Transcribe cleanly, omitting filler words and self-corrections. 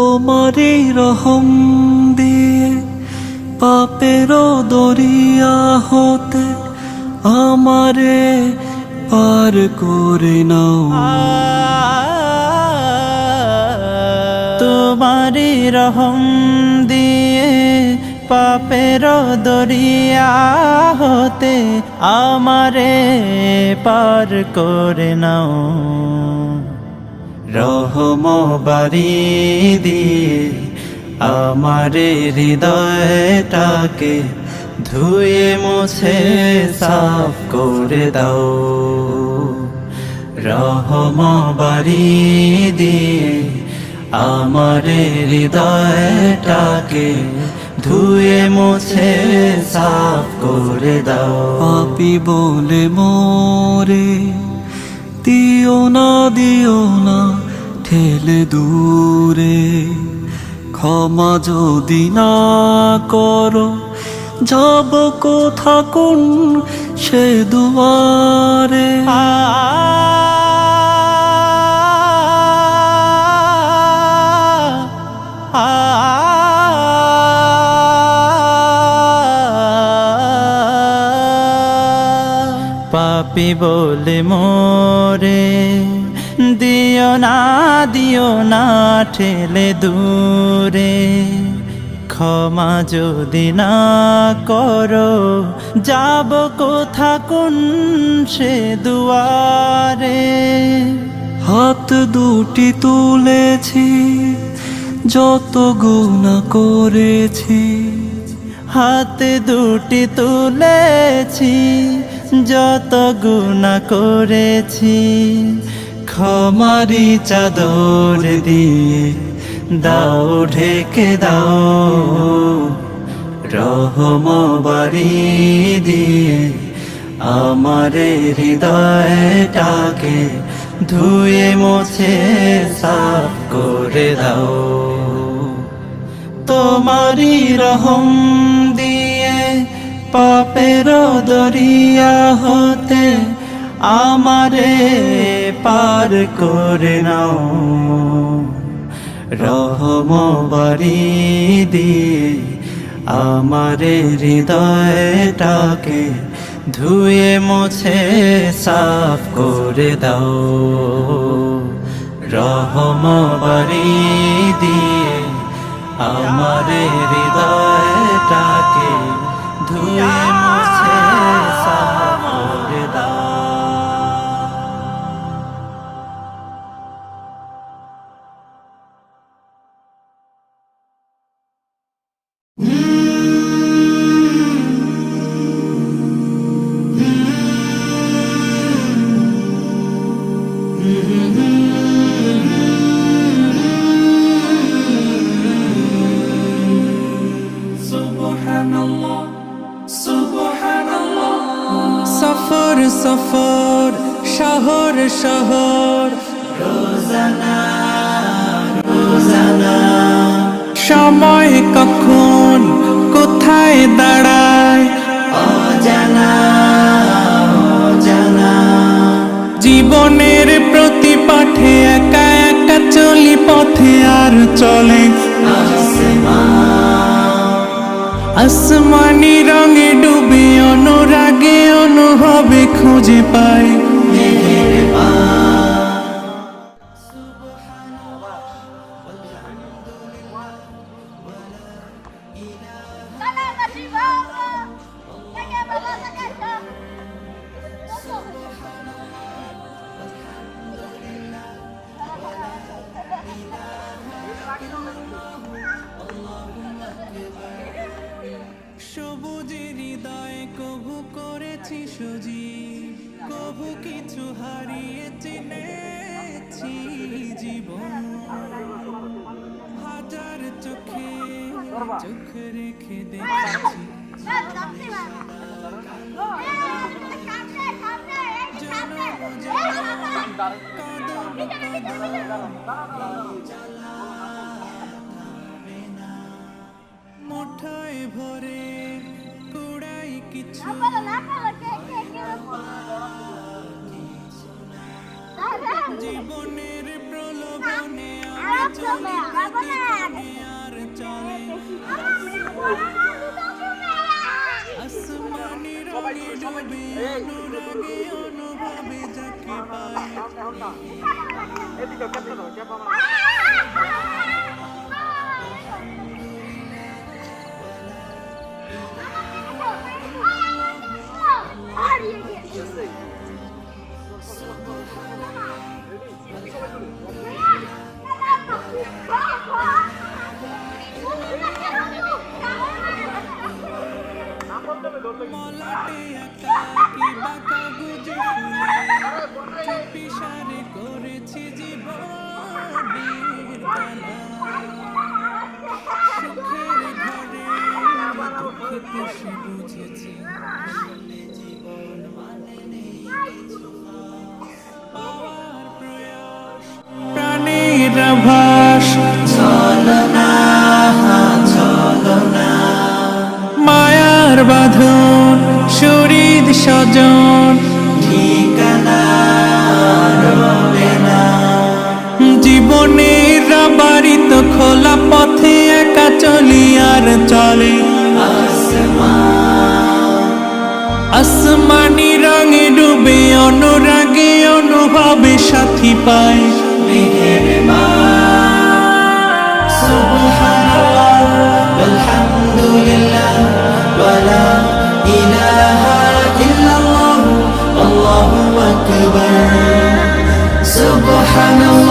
তোমারই রহম দিয়ে পাপেরও দরিয়া হতে আমারে পার করে নাও। তোমারই রহম দিয়ে পাপের দরিয়া হতে আমারে পার করে নাও। রহম বাড়ি দিয়ে আমারে হৃদয়টাকে ধুয়ে মুছে সাফ করে দাও। রহম বাড়ি দিয়ে আমারে হৃদয়টাকে ধুয়ে মুছে সাফ করে দাও। পাপী বলে মোরে দিও না ঠেলে দূরে, ক্ষমা যদি না করো যাব কোথা কোন সে দুয়ারে। পাপী বলে মোরে দিও না ঠেলে দূরে, ক্ষমা যদি না করো যাব কোথা কোন সে দুয়ারে। হাত দুটি তুলেছি যত গুনাহ করেছি, হাত দুটি তুলেছি যত গুনাহ করেছি, ক্ষমারি চাদর দিয়ে দাও ঢেকে দাও। রহম বাড়ি দিয়ে আমারে হৃদয়টাকে ধুয়ে মুছে সাফ করে দাও। তোমারই রহম দিয়ে পাপের দরিয়া হতে আমারে পার করে নাও। রহম বাড়ি দিয়ে আমারে হৃদয়টাকে ধুয়ে মুছে সাফ করে দাও। রহম বাড়ি দিয়ে আমারে হৃদয়টাকে ধুয়ে মুছে সাফ করে দাও। সফর সফর শহর শহর রোজানা রোজানা, সময় কখন কোথায় দাঁড়ায় অজানা অজানা। জীবনের প্রতি পাঠে একা একা চলি পথে আর চলে আসমানি রঙে ডুবে অনুরাগে অনুভবে খুঁজে পাই। সবুজের হৃদয়ে কভু করেছি সজীব, কভু কিছু হারিয়ে চিনেছি জীবন। হাজার চোখে চোখ রেখে দেখেছি মুঠোয় ভরে কুড়াই কিছু জীবনের প্রলোভনে আমি চলি আসমানি রঙে ডুবে অনুরাগে অনুভবে যাকে পাই মলাটে আঁকা কিবা কাগজে ফুলে চুপিসারে করেছি জীবনের তালা সুখের ঘরে দুঃখে খুশি বুঝেছি জীবন মানে নেই কিছু পাওয়ার প্রয়াস প্রাণের আভাস মায়ার বাঁধন শরীর স্বজন ঠিকানা রবে না জীবনের বাড়িতে খোলা পথে একা চলি আর চলে আসমানি রঙে ডুবে অনুরাগে অনুভবে সাথী পায় সুবহানাল্লাহ আলহামদুলিল্লাহ ওয়ালা ইলাহা ইল্লাল্লাহ আল্লাহু আকবার সুবহানাল্লাহ